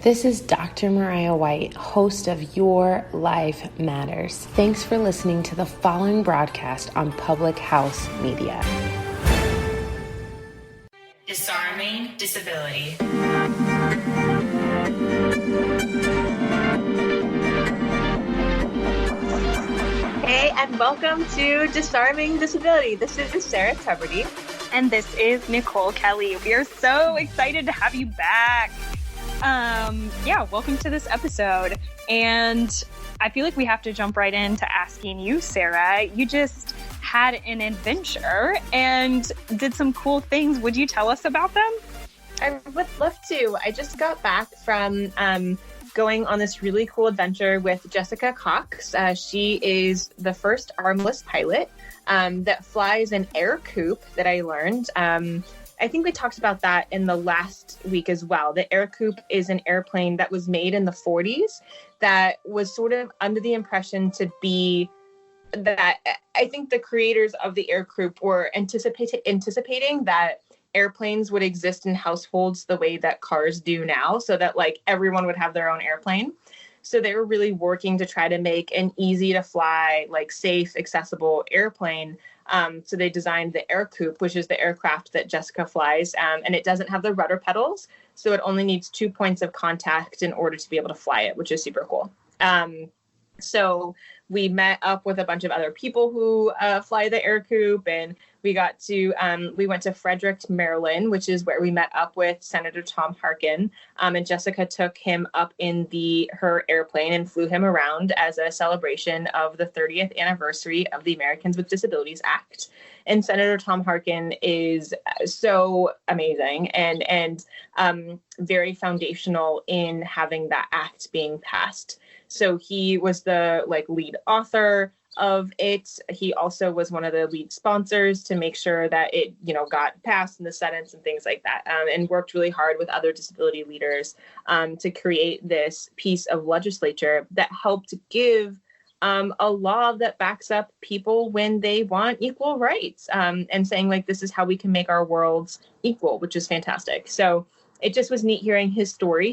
This is Dr. Mariah White, host of Your Life Matters. Thanks for listening to the following broadcast on Public House Media. Disarming disability. Hey, and welcome to Disarming Disability. This is Sarah Tuberty. And this is Nicole Kelly. We are so excited to have you back. Welcome to this episode. And I feel like we have to jump right into asking you, Sarah. You just had an adventure and did some cool things. Would you tell us about them? I would love to. I just got back from going on this really cool adventure with Jessica Cox. She is the first armless pilot that flies an air coupe that I learned. I think we talked about that in the last week as well. The air coupe is an airplane that was made in the 40s that was sort of under the impression to be that I think the creators of the air coupe were anticipating that airplanes would exist in households the way that cars do now, so that like everyone would have their own airplane. So they were really working to try to make an easy to fly, like safe, accessible airplane. So they designed the air coupe, which is the aircraft that Jessica flies, and it doesn't have the rudder pedals. So it only needs 2 points of contact in order to be able to fly it, which is super cool. So we met up with a bunch of other people who fly the air coupe, and we went to Frederick, Maryland, which is where we met up with Senator Tom Harkin. And Jessica took him up in her airplane and flew him around as a celebration of the 30th anniversary of the Americans with Disabilities Act. And Senator Tom Harkin is so amazing and very foundational in having that act being passed. So he was the lead author of it. He also was one of the lead sponsors to make sure that it, got passed in the Senate and things like that, and worked really hard with other disability leaders to create this piece of legislature that helped give a law that backs up people when they want equal rights, and saying this is how we can make our worlds equal, which is fantastic. So it just was neat hearing his story.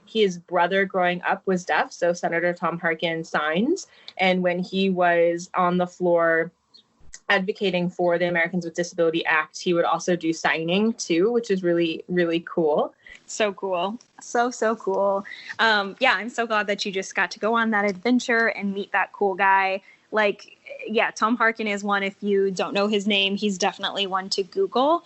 His brother growing up was deaf, so Senator Tom Harkin signs. And when he was on the floor advocating for the Americans with Disability Act, he would also do signing too, which is really, really cool. So cool. So cool. I'm so glad that you just got to go on that adventure and meet that cool guy. Tom Harkin is one. If you don't know his name, he's definitely one to Google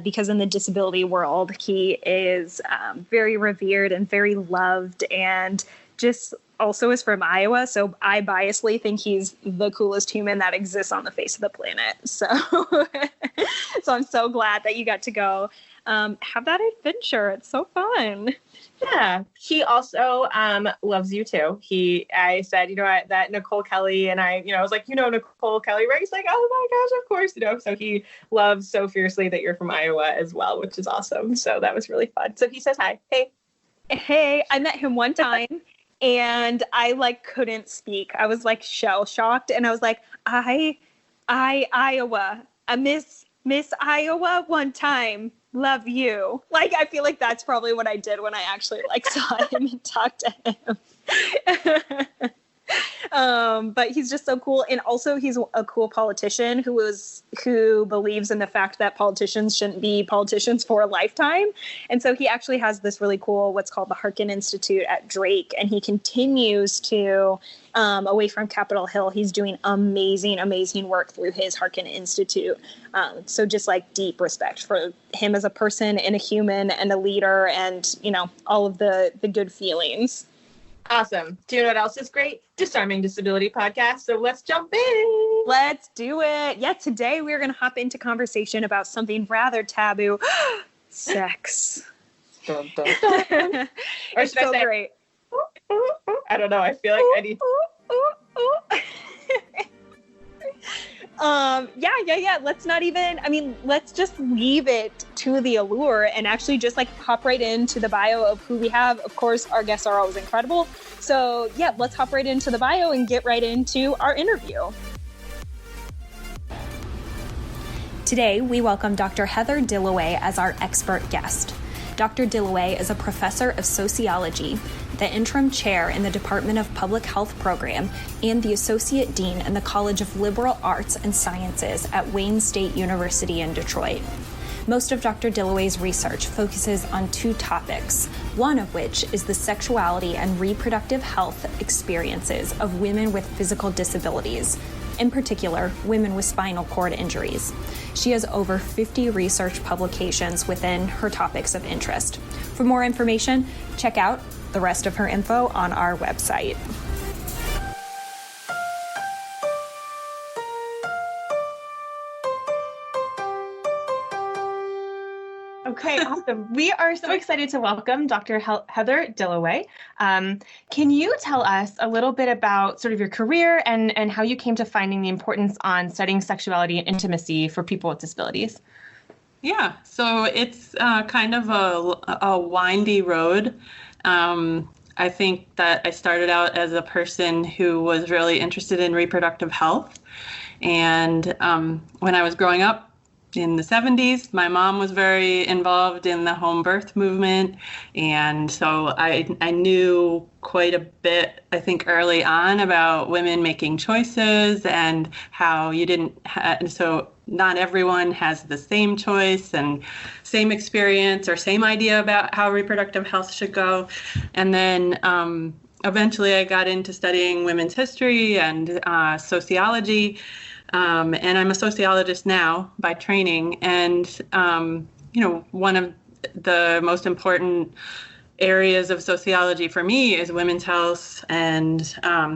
because in the disability world, he is very revered and very loved, and just also is from Iowa. So I biasly think he's the coolest human that exists on the face of the planet. So, so I'm so glad that you got to go have that adventure. It's so fun. Yeah, he also loves you too. I said, that Nicole Kelly, and I was like, Nicole Kelly, right? He's like, oh my gosh, of course, So he loves so fiercely that you're from Iowa as well, which is awesome. So that was really fun. So he says hi. Hey, I met him one time and I couldn't speak. I was shell shocked, and I was like, I Iowa, I miss Iowa one time. Love you. I feel like that's probably what I did when I actually saw him and talked to him. But he's just so cool. And also he's a cool politician who believes in the fact that politicians shouldn't be politicians for a lifetime. And so he actually has this really cool, what's called the Harkin Institute at Drake. And he continues to, away from Capitol Hill, he's doing amazing, amazing work through his Harkin Institute. So just deep respect for him as a person and a human and a leader and, all of the good feelings. Awesome. Do you know what else is great? Disarming Disability podcast. So let's jump in. Let's do it. Yeah, today we're going to hop into conversation about something rather taboo. Sex. Dun, dun, dun. Or should I say, great. I don't know. I feel like I need... Let's not even, let's just leave it to the allure and actually just hop right into the bio of who we have. Of course, our guests are always incredible. So let's hop right into the bio and get right into our interview. Today, we welcome Dr. Heather Dillaway as our expert guest. Dr. Dillaway is a professor of sociology, the interim chair in the Department of Public Health program, and the associate dean in the College of Liberal Arts and Sciences at Wayne State University in Detroit. Most of Dr. Dillaway's research focuses on two topics, one of which is the sexuality and reproductive health experiences of women with physical disabilities, in particular, women with spinal cord injuries. She has over 50 research publications within her topics of interest. For more information, check out the rest of her info on our website. Okay, awesome. We are so excited to welcome Dr. Heather Dillaway. Can you tell us a little bit about sort of your career and how you came to finding the importance on studying sexuality and intimacy for people with disabilities? Yeah, so it's kind of a windy road. I think that I started out as a person who was really interested in reproductive health. And when I was growing up, in the 70s, my mom was very involved in the home birth movement. And so I knew quite a bit, I think, early on about women making choices and how so not everyone has the same choice and same experience or same idea about how reproductive health should go. And then eventually I got into studying women's history and sociology. And I'm a sociologist now by training. And, one of the most important areas of sociology for me is women's health and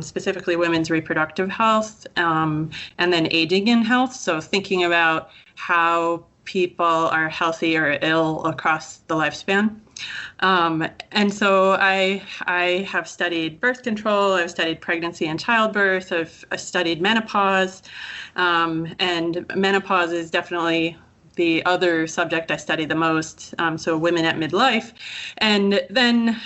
specifically women's reproductive health and then aging in health. So thinking about how people are healthy or ill across the lifespan. And so I have studied birth control, I've studied pregnancy and childbirth, I've studied menopause, and menopause is definitely the other subject I study the most, so women at midlife. And then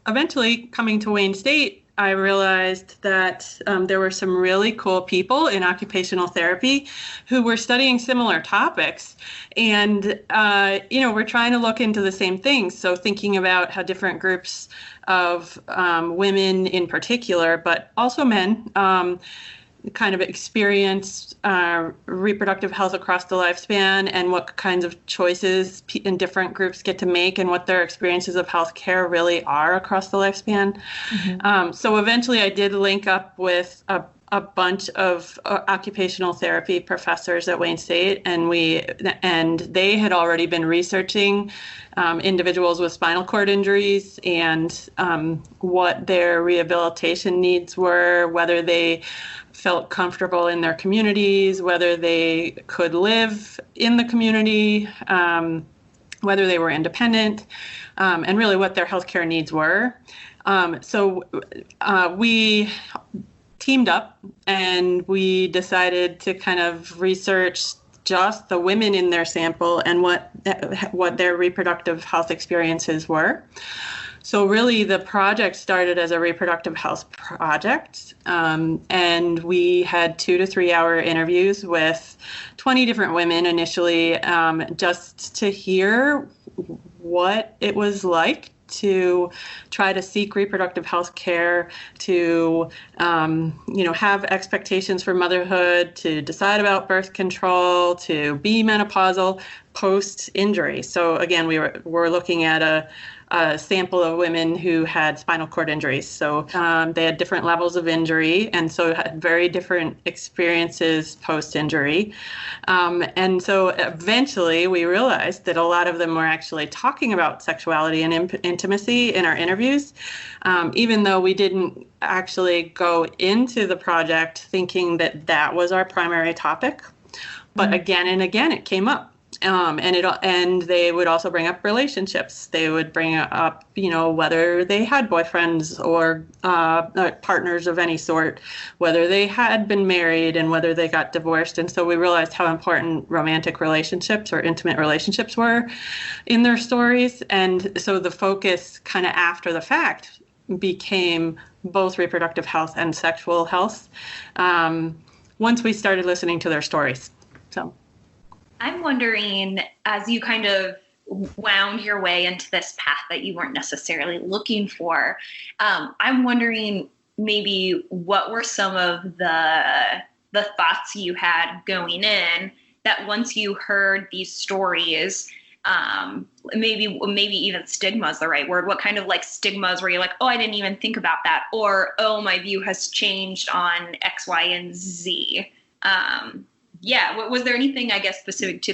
eventually coming to Wayne State, I realized that there were some really cool people in occupational therapy who were studying similar topics. And, we're trying to look into the same things. So thinking about how different groups of women in particular, but also men, kind of experience reproductive health across the lifespan and what kinds of choices in different groups get to make and what their experiences of healthcare really are across the lifespan. Mm-hmm. So eventually I did link up with a bunch of occupational therapy professors at Wayne State, and they had already been researching individuals with spinal cord injuries and what their rehabilitation needs were, whether they felt comfortable in their communities, whether they could live in the community, whether they were independent, and really what their healthcare needs were. So we teamed up and we decided to kind of research just the women in their sample and what their reproductive health experiences were. So really the project started as a reproductive health project, and we had 2 to 3 hour interviews with 20 different women initially, just to hear what it was like to try to seek reproductive health care, to have expectations for motherhood, to decide about birth control, to be menopausal post-injury. So again, we're looking at a sample of women who had spinal cord injuries. So they had different levels of injury, and so had very different experiences post-injury. And so eventually we realized that a lot of them were actually talking about sexuality and intimacy in our interviews, even though we didn't actually go into the project thinking that that was our primary topic. But again and again, it came up. And they would also bring up relationships. They would bring up, whether they had boyfriends or partners of any sort, whether they had been married and whether they got divorced. And so we realized how important romantic relationships or intimate relationships were in their stories. And so the focus kind of after the fact became both reproductive health and sexual health once we started listening to their stories. So. I'm wondering, as you kind of wound your way into this path that you weren't necessarily looking for. I'm wondering maybe what were some of the thoughts you had going in that once you heard these stories, maybe even stigma is the right word. What kind of like stigmas were you like, oh, I didn't even think about that, or oh, my view has changed on X, Y, and Z? Was there anything, I guess, specific to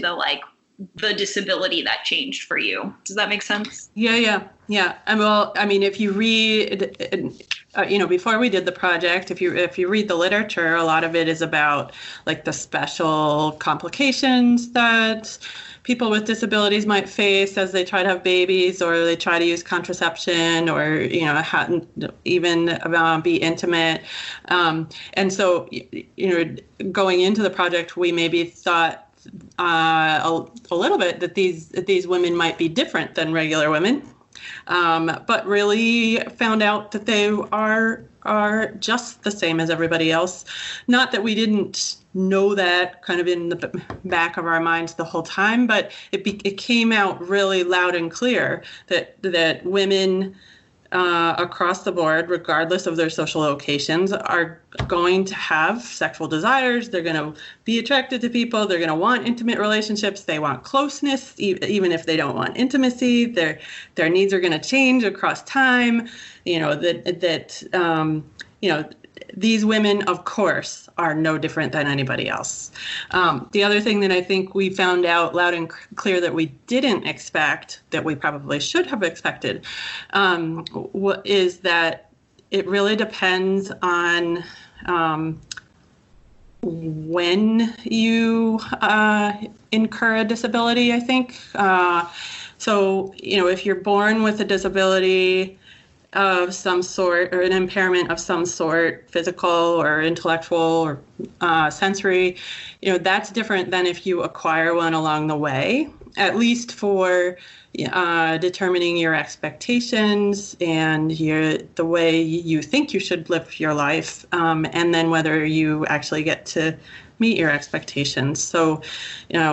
the disability that changed for you? Does that make sense? Yeah. Well, I mean, if you read, before we did the project, if you read the literature, a lot of it is about like the special complications that people with disabilities might face as they try to have babies, or they try to use contraception, or even be intimate. And so, going into the project, we maybe thought a little bit that these women might be different than regular women, but really found out that they are just the same as everybody else. Not that we didn't know that kind of in the back of our minds the whole time, but it came out really loud and clear that women across the board, regardless of their social locations, are going to have sexual desires. They're going to be attracted to people. They're going to want intimate relationships. They want closeness, even if they don't want intimacy. Their needs are going to change across time. These women, of course, are no different than anybody else. The other thing that I think we found out loud and clear that we didn't expect, that we probably should have expected, is that it really depends on when you incur a disability, I think. So, if you're born with a disability of some sort, or an impairment of some sort, physical or intellectual or sensory, that's different than if you acquire one along the way, at least for determining your expectations and the way you think you should live your life, and then whether you actually get to meet your expectations. So,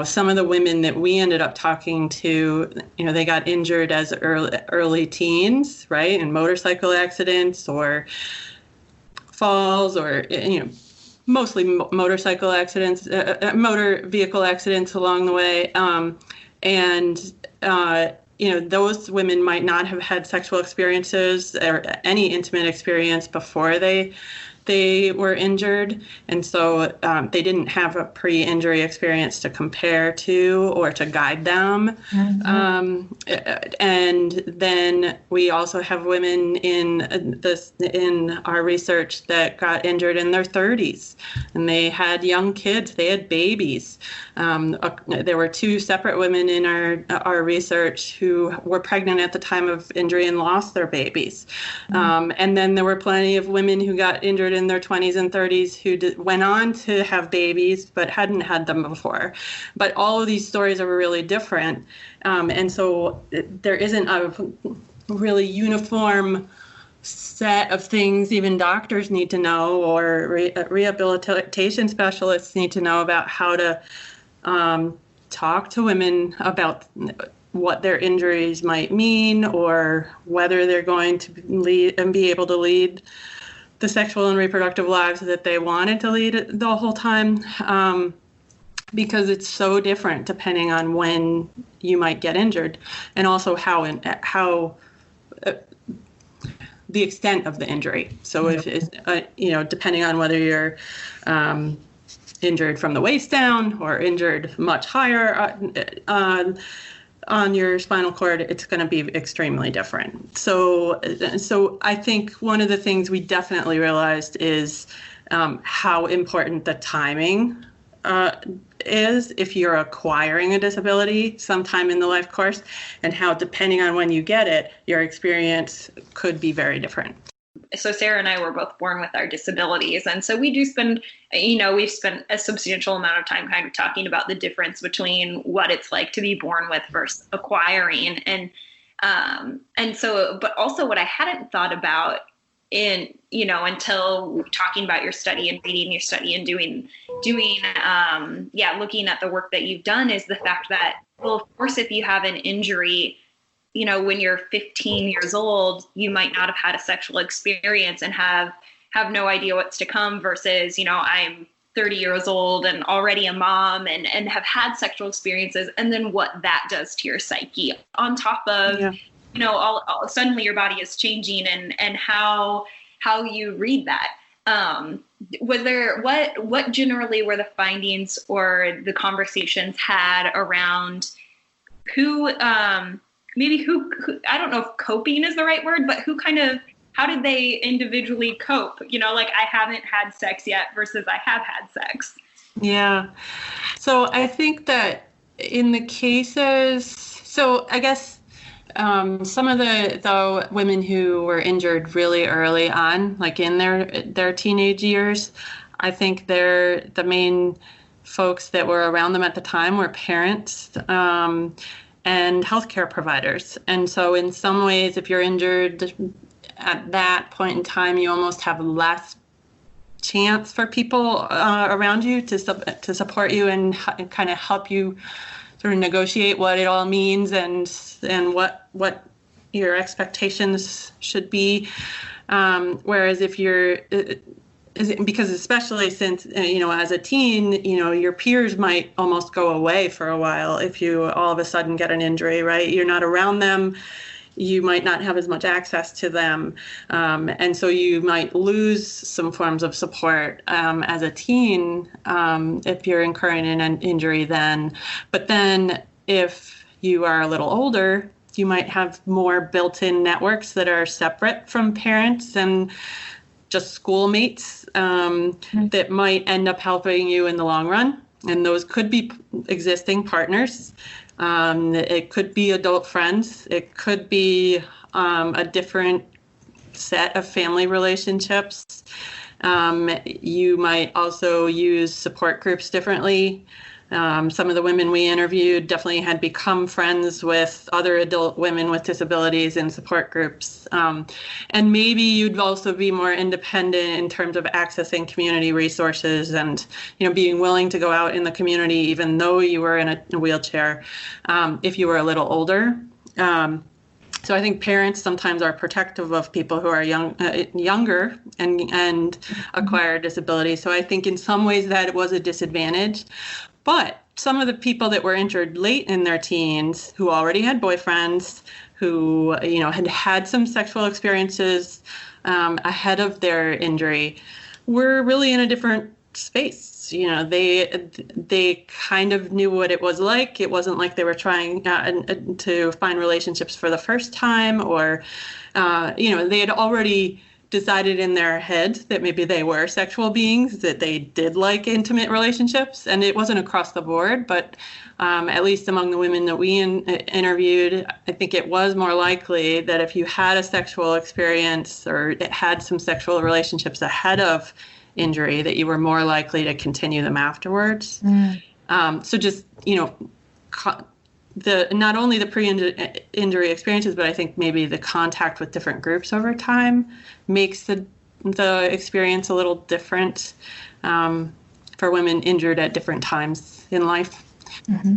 some of the women that we ended up talking to, they got injured as early teens, right? In motorcycle accidents or falls, or, mostly motorcycle accidents, motor vehicle accidents along the way. Those women might not have had sexual experiences or any intimate experience before they were injured, and so they didn't have a pre-injury experience to compare to or to guide them. Mm-hmm. And then we also have women in our research that got injured in their 30s, and they had young kids, they had babies. There were 2 separate women in our research who were pregnant at the time of injury and lost their babies. Mm-hmm. And then there were plenty of women who got injured in their 20s and 30s who went on to have babies but hadn't had them before. But all of these stories are really different. And so there isn't a really uniform set of things even doctors need to know, or rehabilitation specialists need to know about how to talk to women about what their injuries might mean, or whether they're going to lead and be able to lead the sexual and reproductive lives that they wanted to lead the whole time, because it's so different depending on when you might get injured, and also how the extent of the injury. So if it's, depending on whether you're injured from the waist down or injured much higher on your spinal cord, it's going to be extremely different. So I think one of the things we definitely realized is how important the timing is if you're acquiring a disability sometime in the life course, and how, depending on when you get it, your experience could be very different. So Sarah and I were both born with our disabilities. And so we do spend, we've spent a substantial amount of time kind of talking about the difference between what it's like to be born with versus acquiring. And so, but also what I hadn't thought about until talking about your study and reading your study and doing looking at the work that you've done, is the fact that well, of course, if you have an injury, you know, when you're 15 years old, you might not have had a sexual experience and have no idea what's to come versus, you know, I'm 30 years old and already a mom and have had sexual experiences, and then what that does to your psyche on top of, you know, all suddenly your body is changing and how you read that. Was there, what generally were the findings or the conversations had around who, I don't know if coping is the right word, but how did they individually cope? You know, like, I haven't had sex yet versus I have had sex. Yeah. So I think that in the cases, so I guess some of the women who were injured really early on, like in their teenage years, I think the main folks that were around them at the time were parents and healthcare providers. And so in some ways, if you're injured at that point in time, you almost have less chance for people around you to support you and kind of help you sort of negotiate what it all means and what your expectations should be. Whereas if you're, because especially since, you know, as a teen, you know, your peers might almost go away for a while if you all of a sudden get an injury, right? You're not around them. You might not have as much access to them. And so you might lose some forms of support as a teen if you're incurring an injury then. But then if you are a little older, you might have more built-in networks that are separate from parents and just schoolmates that might end up helping you in the long run. And those could be existing partners. It could be adult friends. It could be a different set of family relationships. You might also use support groups differently. Some of the women we interviewed definitely had become friends with other adult women with disabilities in support groups. And maybe you'd also be more independent in terms of accessing community resources and, you know, being willing to go out in the community even though you were in a wheelchair if you were a little older. So I think parents sometimes are protective of people who are younger and acquire disability. So I think in some ways that was a disadvantage. But some of the people that were injured late in their teens who already had boyfriends, who, you know, had some sexual experiences ahead of their injury, were really in a different space. You know, they kind of knew what it was like. It wasn't like they were trying to find relationships for the first time, or, you know, they had already decided in their head that maybe they were sexual beings, that they did like intimate relationships. And it wasn't across the board, but at least among the women that we interviewed, I think it was more likely that if you had a sexual experience or had some sexual relationships ahead of injury, that you were more likely to continue them afterwards. So just, you know, not only the pre-injury experiences, but I think maybe the contact with different groups over time makes the experience a little different for women injured at different times in life. Mm-hmm.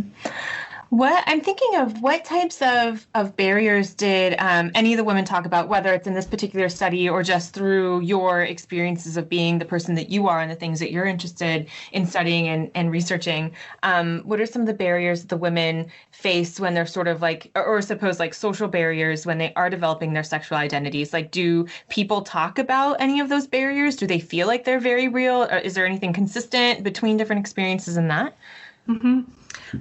What I'm thinking of, what types of barriers did any of the women talk about, whether it's in this particular study or just through your experiences of being the person that you are and the things that you're interested in studying and researching? What are some of the barriers that the women face when they're sort of like, or suppose like social barriers when they are developing their sexual identities? Like, do people talk about any of those barriers? Do they feel like they're very real? Or is there anything consistent between different experiences in that? Mm-hmm.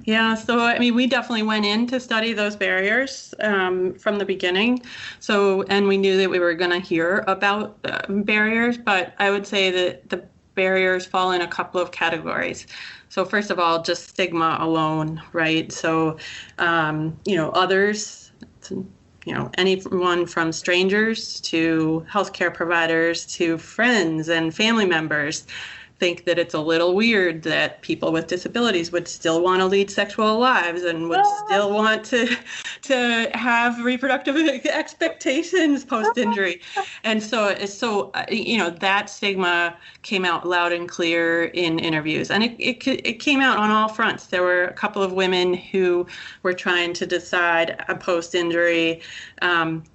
Yeah, so I mean, we definitely went in to study those barriers from the beginning. So, and we knew that we were going to hear about barriers, but I would say that the barriers fall in a couple of categories. So first of all, just stigma alone, right? So, you know, others, you know, anyone from strangers to healthcare providers to friends and family members, think that it's a little weird that people with disabilities would still want to lead sexual lives and would still want to have reproductive expectations post-injury. And so that stigma came out loud and clear in interviews. And it came out on all fronts. There were a couple of women who were trying to decide post-injury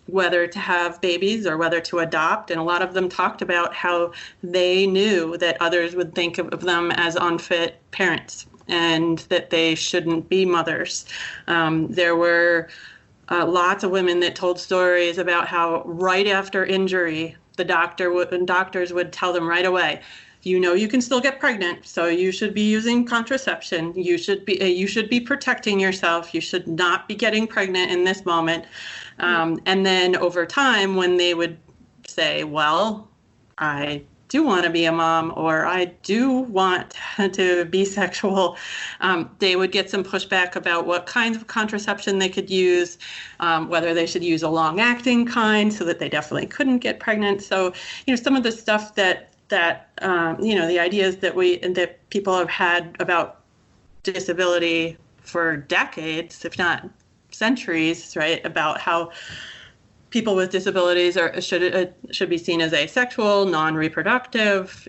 whether to have babies or whether to adopt. And a lot of them talked about how they knew that others would think of them as unfit parents and that they shouldn't be mothers. There were lots of women that told stories about how right after injury, doctors would tell them right away, you can still get pregnant, so you should be using contraception. You should be protecting yourself. You should not be getting pregnant in this moment. And then over time, when they would say, well, I do want to be a mom, or I do want to be sexual, they would get some pushback about what kinds of contraception they could use, whether they should use a long-acting kind so that they definitely couldn't get pregnant. So, some of the stuff that the ideas that people have had about disability for decades, if not centuries, right, about how people with disabilities should be seen as asexual, non-reproductive,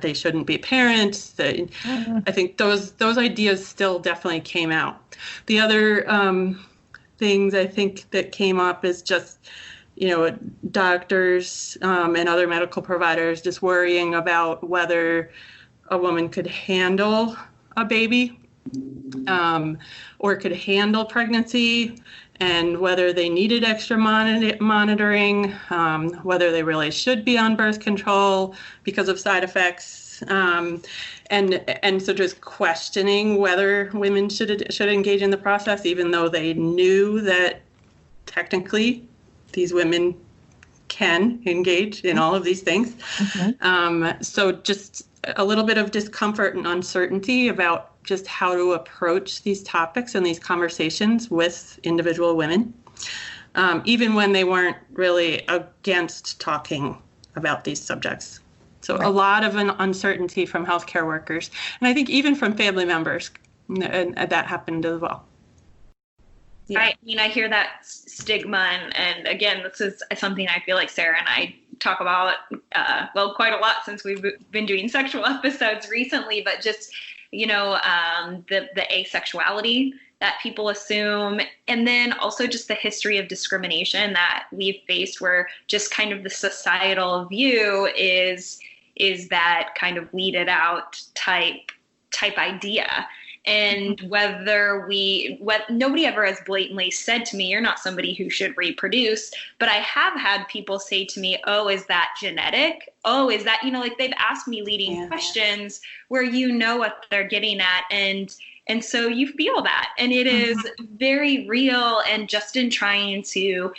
they shouldn't be parents. I think those ideas still definitely came out. The other things I think that came up is just doctors and other medical providers just worrying about whether a woman could handle a baby or could handle pregnancy, and whether they needed extra monitoring, whether they really should be on birth control because of side effects. And so just questioning whether women should engage in the process, even though they knew that technically these women can engage in all of these things. Mm-hmm. So just a little bit of discomfort and uncertainty about just how to approach these topics and these conversations with individual women, even when they weren't really against talking about these subjects. So right. A lot of an uncertainty from healthcare workers, and I think even from family members, and that happened as well. Yeah. I hear that stigma, and again, this is something I feel like Sarah and I talk about, quite a lot since we've been doing sexual episodes recently, but just, the asexuality that people assume, and then also just the history of discrimination that we've faced, where just kind of the societal view is that kind of weeded out type idea. And nobody ever has blatantly said to me, you're not somebody who should reproduce, but I have had people say to me, oh, is that genetic? Oh, is that, they've asked me leading questions where what they're getting at. And so you feel that, and it is very real. And just in trying to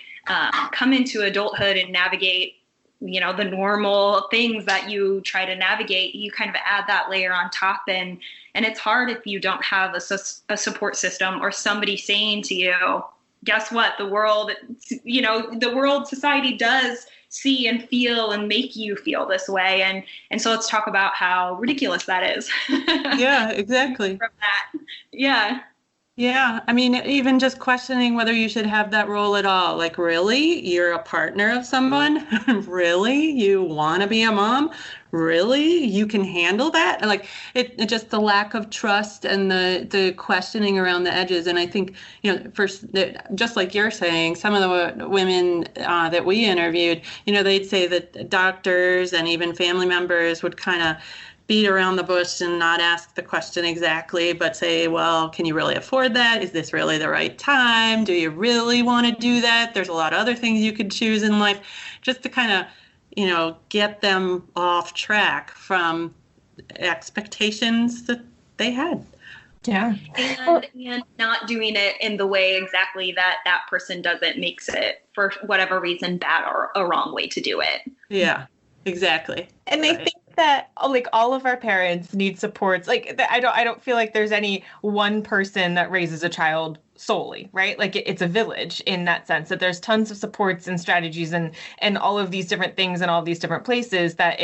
come into adulthood and navigate, the normal things that you try to navigate, you kind of add that layer on top. And it's hard if you don't have a support system or somebody saying to you, guess what, the world, society does see and feel and make you feel this way. And so let's talk about how ridiculous that is. Yeah, exactly. From that. Yeah. Yeah. I mean, even just questioning whether you should have that role at all. Like, really? You're a partner of someone? Really? You want to be a mom? Really? You can handle that? And like it just the lack of trust and the questioning around the edges. And I think, first, just like you're saying, some of the women that we interviewed, they'd say that doctors and even family members would kind of beat around the bush and not ask the question exactly, but say, well, can you really afford that? Is this really the right time? Do you really want to do that? There's a lot of other things you could choose in life, just to kind of, get them off track from expectations that they had. Yeah. And not doing it in the way exactly that person does it makes it, for whatever reason, bad or a wrong way to do it. Yeah, exactly. And I think that all of our parents need supports. I don't feel like there's any one person that raises a child solely, right? Like it's a village in that sense, that there's tons of supports and strategies and all of these different things and all these different places that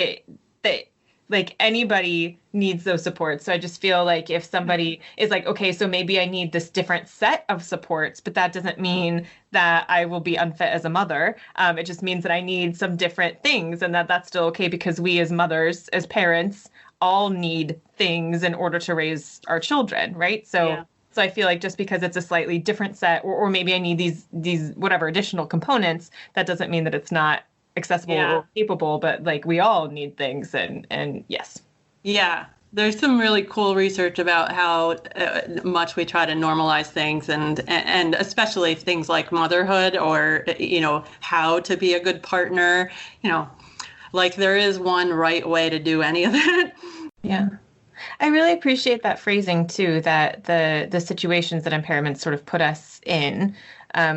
like anybody needs those supports. So I just feel like if somebody is like, okay, so maybe I need this different set of supports, but that doesn't mean that I will be unfit as a mother. It just means that I need some different things, and that's still okay, because we as mothers, as parents, all need things in order to raise our children, right? So so I feel like just because it's a slightly different set, or maybe I need these whatever additional components, that doesn't mean that it's not accessible or capable, but like we all need things, and yes. Yeah, there's some really cool research about how much we try to normalize things, and especially things like motherhood, or how to be a good partner. Like there is one right way to do any of that. Yeah. I really appreciate that phrasing too, that the situations that impairments sort of put us in,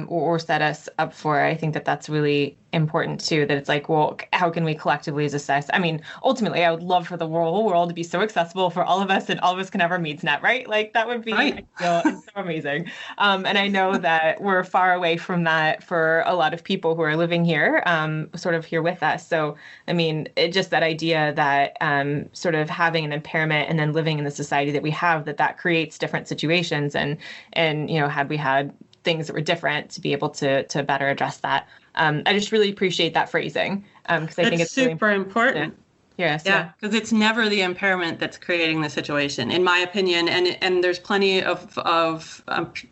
or set us up for. I think that that's really important too, that it's like, well, how can we collectively as a society? I mean, ultimately, I would love for the whole world to be so accessible for all of us, and all of us can have our needs net, right? Like that would be ideal and so amazing. And I know that we're far away from that for a lot of people who are living here, sort of here with us. So, I mean, just that idea that sort of having an impairment and then living in the society that we have, that creates different situations, and had we had things that were different, to be able to better address that. I just really appreciate that phrasing, because I think it's super really important. Yes, yeah, because it's never the impairment that's creating the situation, in my opinion. And there's plenty of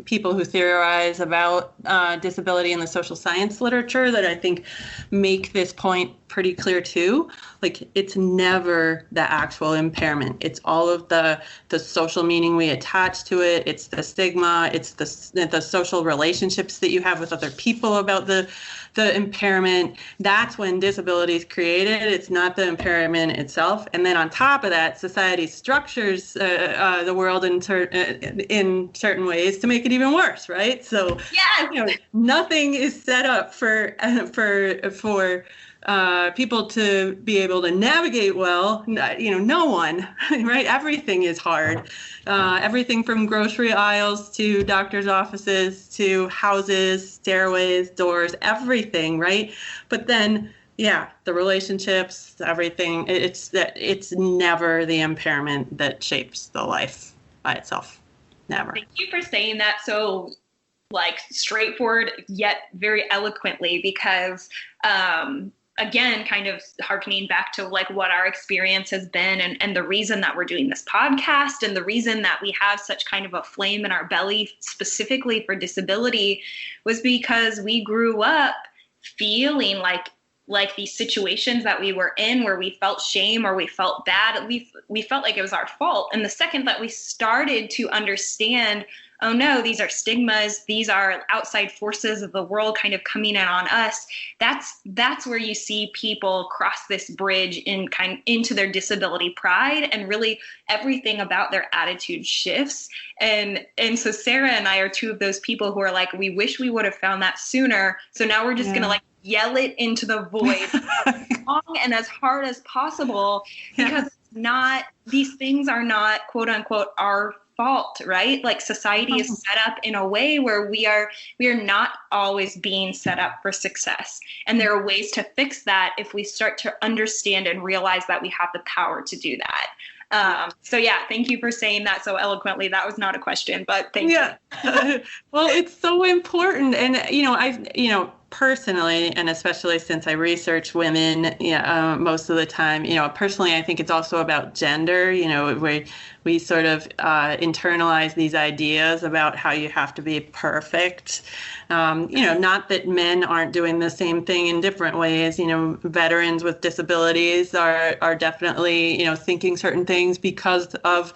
people who theorize about disability in the social science literature that I think make this point pretty clear too. Like it's never the actual impairment. It's all of the social meaning we attach to it. It's the stigma. It's the social relationships that you have with other people about the impairment. That's when disability is created. It's not the impairment itself. And then on top of that, society structures the world in certain ways to make it even worse, right? So nothing is set up for people to be able to navigate well. No one, right? Everything is hard. Everything from grocery aisles to doctor's offices to houses, stairways, doors, everything, right? But then, the relationships, everything, it's never the impairment that shapes the life by itself. Never. Thank you for saying that so straightforward yet very eloquently, because again, kind of hearkening back to what our experience has been, and the reason that we're doing this podcast, and the reason that we have such kind of a flame in our belly specifically for disability, was because we grew up feeling like these situations that we were in, where we felt shame or we felt bad, we felt like it was our fault. And the second that we started to understand, oh no, these are stigmas, these are outside forces of the world kind of coming in on us, that's where you see people cross this bridge into their disability pride, and really everything about their attitude shifts. And so Sarah and I are two of those people who are like, we wish we would have found that sooner. So now we're just gonna yell it into the void as long and as hard as possible, because these things are not quote unquote our fault, right? Like society is set up in a way where we are not always being set up for success. And there are ways to fix that if we start to understand and realize that we have the power to do that. Thank you for saying that so eloquently. That was not a question, but thank you. Well, it's so important. And, personally, and especially since I research women, most of the time, personally, I think it's also about gender. We sort of internalize these ideas about how you have to be perfect. Not that men aren't doing the same thing in different ways. Veterans with disabilities are definitely, thinking certain things because of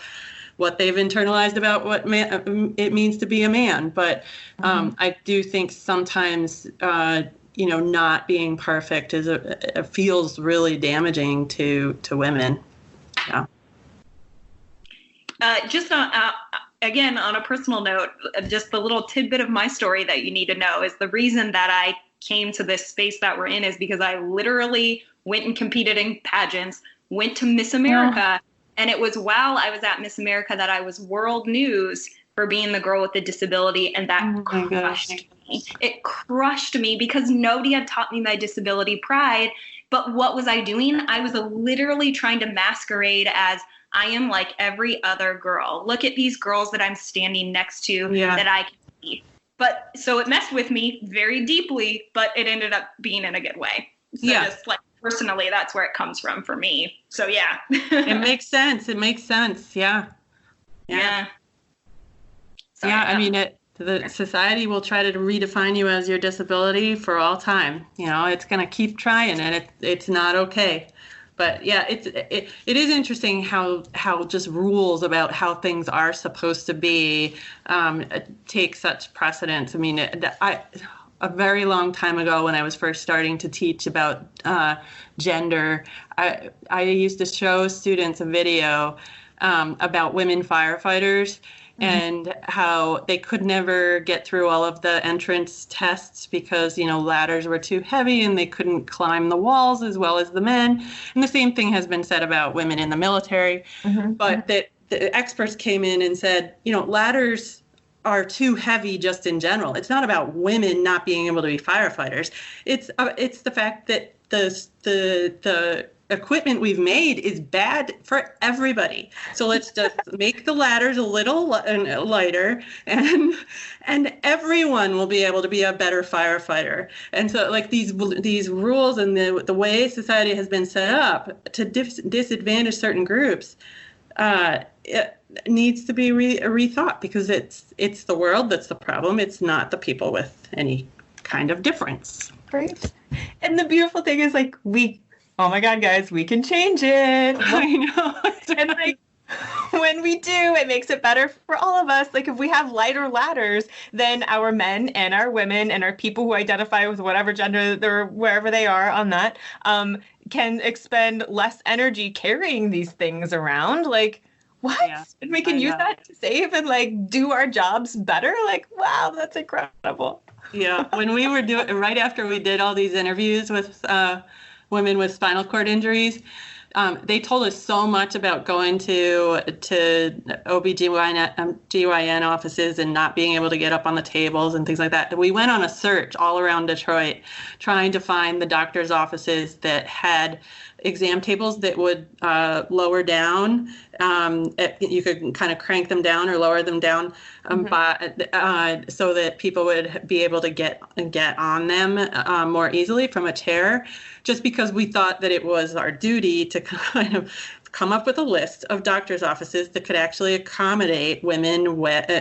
what they've internalized about what it means to be a man. But I do think sometimes, not being perfect feels really damaging to women. Yeah. Just again, on a personal note, just the little tidbit of my story that you need to know is the reason that I came to this space that we're in is because I literally went and competed in pageants, went to Miss America. And it was while I was at Miss America that I was world news for being the girl with the disability. And that crushed me. It crushed me because nobody had taught me my disability pride. But what was I doing? I was literally trying to masquerade as I am like every other girl. Look at these girls that I'm standing next to that I can see. But so it messed with me very deeply, but it ended up being in a good way. So just like personally, that's where it comes from for me. So yeah. It makes sense. It makes sense. Yeah. Sorry, I mean, the society will try to redefine you as your disability for all time. You know, it's going to keep trying, and it's not okay. But yeah, it is interesting how just rules about how things are supposed to be take such precedence. I mean, a very long time ago, when I was first starting to teach about gender, I used to show students a video about women firefighters. And how they could never get through all of the entrance tests because, you know, ladders were too heavy and they couldn't climb the walls as well as the men. And the same thing has been said about women in the military. But that the experts came in and said, you know, ladders are too heavy just in general. It's not about women not being able to be firefighters. It's the fact that the equipment we've made is bad for everybody. So let's just make the ladders a little lighter, and everyone will be able to be a better firefighter. And so, like, these rules and the way society has been set up to disadvantage certain groups, it needs to be rethought, because it's the world that's the problem. It's not the people with any kind of difference. Right. And the beautiful thing is, like, oh my God, guys, we can change it. I know. And like, when we do, it makes it better for all of us. Like, if we have lighter ladders, then our men and our women and our people who identify with whatever gender they're, wherever they are on that, can expend less energy carrying these things around. Like, what? Yeah, and we can use that to save and like do our jobs better. Like, wow, that's incredible. Yeah. When we were right after we did all these interviews with women with spinal cord injuries, they told us so much about going to OB/GYN offices and not being able to get up on the tables and things like that. We went on a search all around Detroit trying to find the doctor's offices that had exam tables that would lower down. You could kind of crank them down or lower them down so that people would be able to get on them more easily from a chair, just because we thought that it was our duty to kind of come up with a list of doctor's offices that could actually accommodate women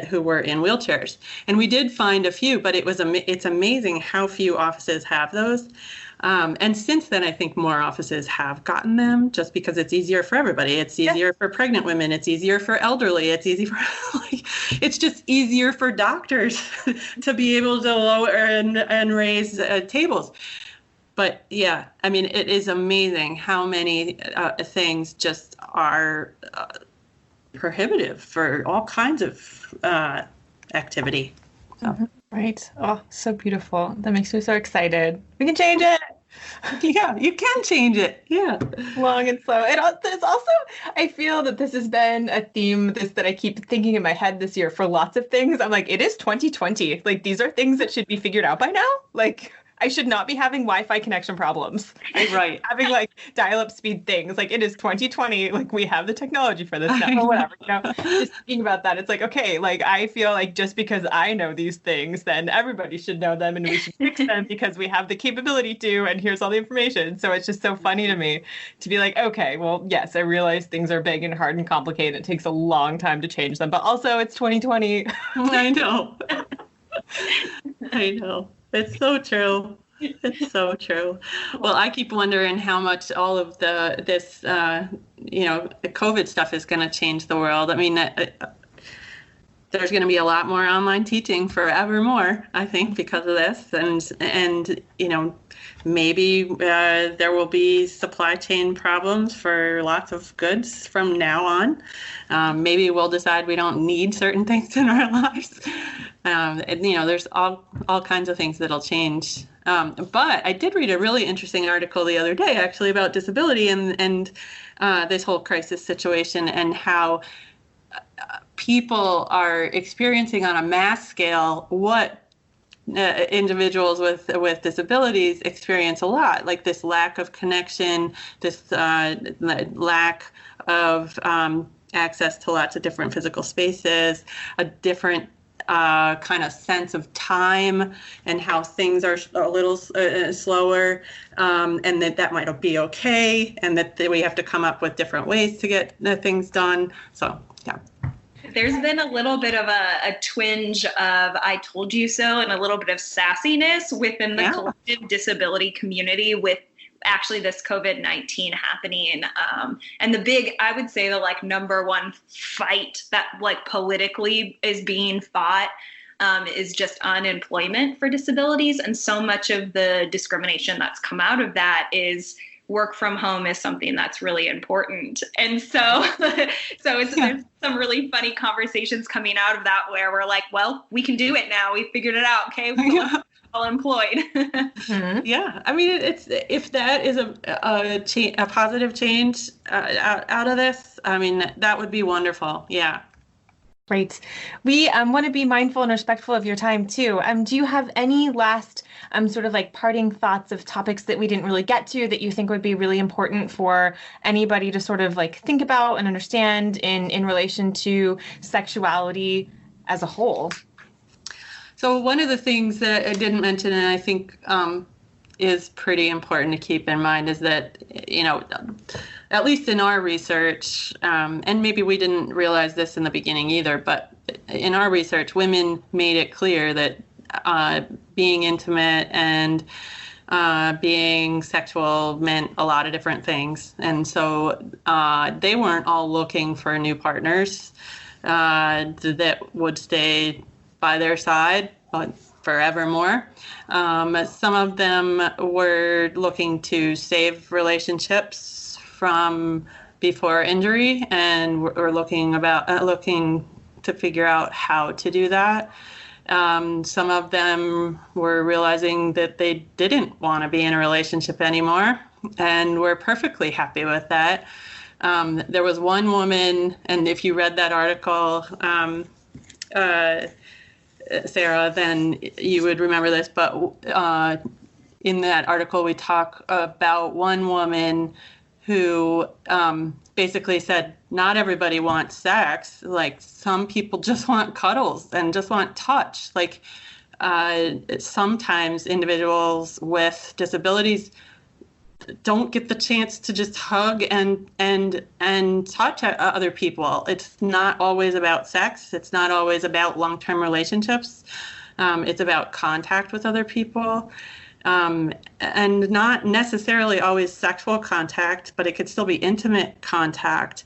who were in wheelchairs. And we did find a few, but it's amazing how few offices have those. And since then, I think more offices have gotten them, just because it's easier for everybody. It's easier for pregnant women. It's easier for elderly. It's easy for, it's just easier for doctors to be able to lower and raise tables. But yeah, I mean, it is amazing how many things just are prohibitive for all kinds of activity. So. Right. Oh, so beautiful. That makes me so excited. We can change it. Yeah, you can change it. Yeah. Long and slow. It's also, I feel that this has been a theme that I keep thinking in my head this year for lots of things. I'm like, it is 2020. Like, these are things that should be figured out by now. Like, I should not be having Wi-Fi connection problems. Right. Having like dial-up speed things. Like, it is 2020. Like, we have the technology for this now or whatever. You know, just thinking about that, it's like, okay, like, I feel like just because I know these things, then everybody should know them and we should fix them because we have the capability to, and here's all the information. So it's just so funny to me to be like, okay, well, yes, I realize things are big and hard and complicated. It takes a long time to change them, but also it's 2020. I know. I know. It's so true. It's so true. Well, I keep wondering how much all of this the COVID stuff is going to change the world. I mean, there's going to be a lot more online teaching forevermore, I think, because of this. And you know, maybe there will be supply chain problems for lots of goods from now on. Maybe we'll decide we don't need certain things in our lives. And, you know, there's all kinds of things that'll change. But I did read a really interesting article the other day, actually, about disability and this whole crisis situation and how people are experiencing on a mass scale what individuals with disabilities experience a lot, like this lack of connection, this lack of access to lots of different physical spaces, a different kind of sense of time and how things are a little slower, and that might be okay, and that we have to come up with different ways to get things done. So, yeah. There's been a little bit of a twinge of I told you so and a little bit of sassiness within the collective disability community with actually this COVID-19 happening. And the big, I would say the like number one fight that like politically is being fought is just unemployment for disabilities. And so much of the discrimination that's come out of that is work from home is something that's really important. And so there's some really funny conversations coming out of that where we're like, well, we can do it now. We figured it out. Okay. We're all employed. Yeah. I mean, it's, if that is a positive change out of this, I mean, that would be wonderful. Yeah. Great. We want to be mindful and respectful of your time too. Do you have any last sort of like parting thoughts of topics that we didn't really get to that you think would be really important for anybody to sort of like think about and understand in relation to sexuality as a whole? So one of the things that I didn't mention, and I think is pretty important to keep in mind, is that, you know, at least in our research, and maybe we didn't realize this in the beginning either, but in our research, women made it clear that being intimate and being sexual meant a lot of different things. And so they weren't all looking for new partners that would stay by their side forevermore. Some of them were looking to save relationships from before injury, and were looking to figure out how to do that. Some of them were realizing that they didn't want to be in a relationship anymore, and were perfectly happy with that. There was one woman, and if you read that article, Sarah, then you would remember this, but in that article we talk about one woman who basically said, not everybody wants sex. Like, some people just want cuddles and just want touch. Like, sometimes individuals with disabilities don't get the chance to just hug and touch other people. It's not always about sex. It's not always about long-term relationships. It's about contact with other people. And not necessarily always sexual contact, but it could still be intimate contact.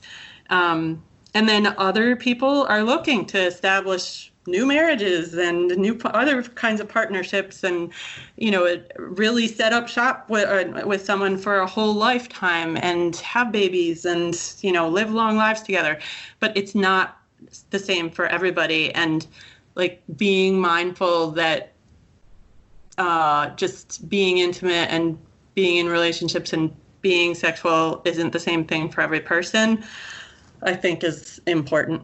And then other people are looking to establish new marriages and new other kinds of partnerships, and, you know, really set up shop with someone for a whole lifetime and have babies and, you know, live long lives together. But it's not the same for everybody. And like, being mindful that just being intimate and being in relationships and being sexual isn't the same thing for every person, I think is important.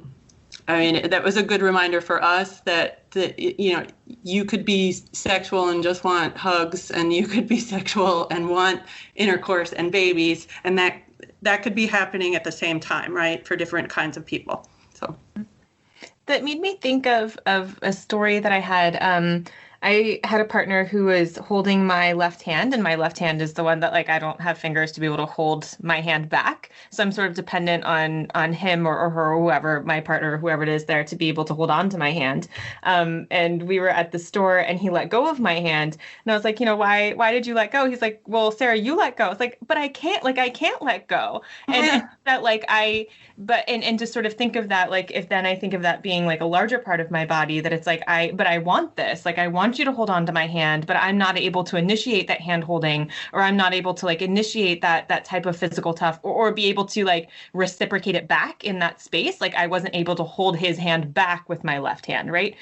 I mean, that was a good reminder for us that, you know, you could be sexual and just want hugs, and you could be sexual and want intercourse and babies, and that could be happening at the same time, right, for different kinds of people. So that made me think of a story that I had. I had a partner who was holding my left hand, and my left hand is the one that, like, I don't have fingers to be able to hold my hand back. So I'm sort of dependent on him or her or whoever, my partner, whoever it is there, to be able to hold on to my hand. And we were at the store and he let go of my hand. And I was like, you know, why did you let go? He's like, well, Sarah, you let go. I was like, but I can't let go. And that, like, and to sort of think of that, like, if then I think of that being like a larger part of my body, that it's like, but I want this, like, I want you to hold on to my hand, but I'm not able to initiate that hand holding, or I'm not able to, like, initiate that type of physical touch, or be able to, like, reciprocate it back in that space. Like, I wasn't able to hold his hand back with my left hand, right?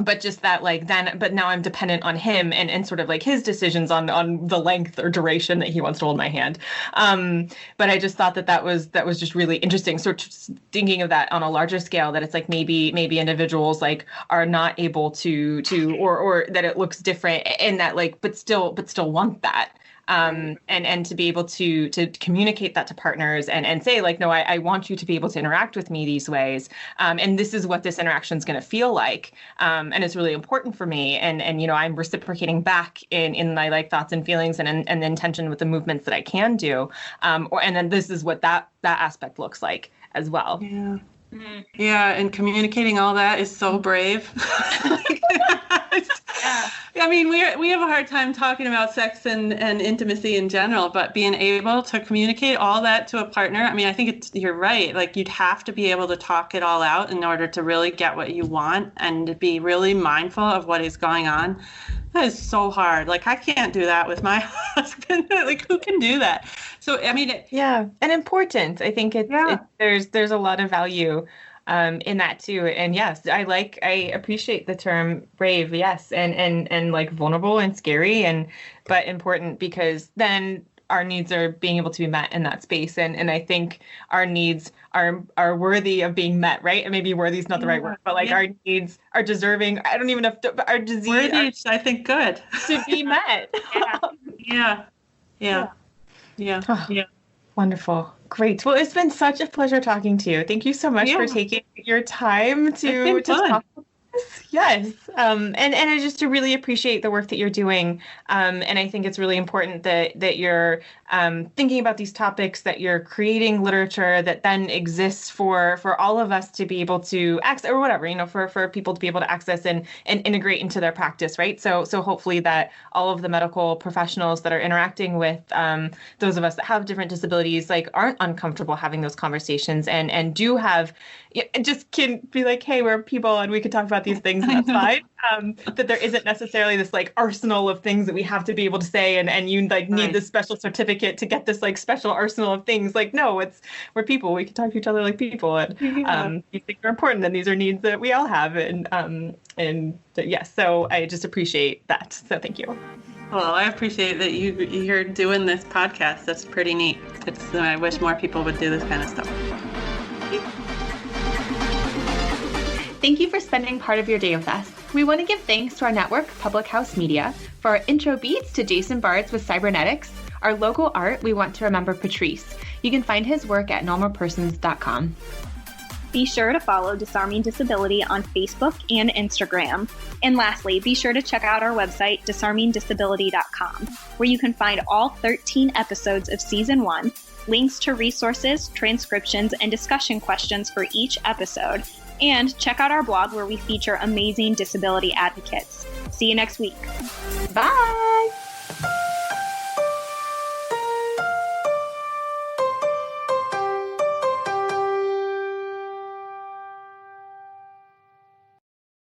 but just that like then, but now I'm dependent on him and sort of like his decisions on the length or duration that he wants to hold my hand. But I just thought that was just really interesting. So just thinking of that on a larger scale, that it's like maybe individuals like are not able to or that it looks different in that like, but still want that. And to be able to communicate that to partners and say like, no, I want you to be able to interact with me these ways. And this is what this interaction is going to feel like. And it's really important for me. And I'm reciprocating back in my like thoughts and feelings and the intention with the movements that I can do. And then this is what that aspect looks like as well. Yeah. Yeah, and communicating all that is so brave. Yeah. I mean, we have a hard time talking about sex and intimacy in general, but being able to communicate all that to a partner, I mean, I think you're right. Like you'd have to be able to talk it all out in order to really get what you want and to be really mindful of what is going on. That is so hard. Like I can't do that with my husband. Like who can do that? So I mean, and important. I think there's a lot of value in that too. And yes, I appreciate the term brave. Yes, and like vulnerable and scary but important, because then our needs are being able to be met in that space. And I think our needs are worthy of being met, right? And maybe worthy is not the right word, but like our needs are deserving. I don't even know if our disease worthy, I think good to be met. Yeah. Wonderful. Great. Well, it's been such a pleasure talking to you. Thank you so much for taking your time to talk. Yes. And I just really appreciate the work that you're doing. And I think it's really important that you're thinking about these topics, that you're creating literature that then exists for all of us to be able to access, or whatever, for people to be able to access and integrate into their practice, right? So hopefully that all of the medical professionals that are interacting with those of us that have different disabilities, like aren't uncomfortable having those conversations and do have, just can be like, hey, we're people and we can talk about these things and that's fine. That there isn't necessarily this like arsenal of things that we have to be able to say and you like need this special certificate to get this like special arsenal of things. Like, no, we're people. We can talk to each other like people, and these things are important, and these are needs that we all have. And yes, so I just appreciate that. So thank you. Well, I appreciate that you're doing this podcast. That's pretty neat. I wish more people would do this kind of stuff. Thank you for spending part of your day with us. We want to give thanks to our network, Public House Media, for our intro beats to Jason Bards with Cybernetics. Our logo art, we want to remember Patrice. You can find his work at normalpersons.com. Be sure to follow Disarming Disability on Facebook and Instagram. And lastly, be sure to check out our website, disarmingdisability.com, where you can find all 13 episodes of Season 1, links to resources, transcriptions, and discussion questions for each episode. And check out our blog where we feature amazing disability advocates. See you next week. Bye!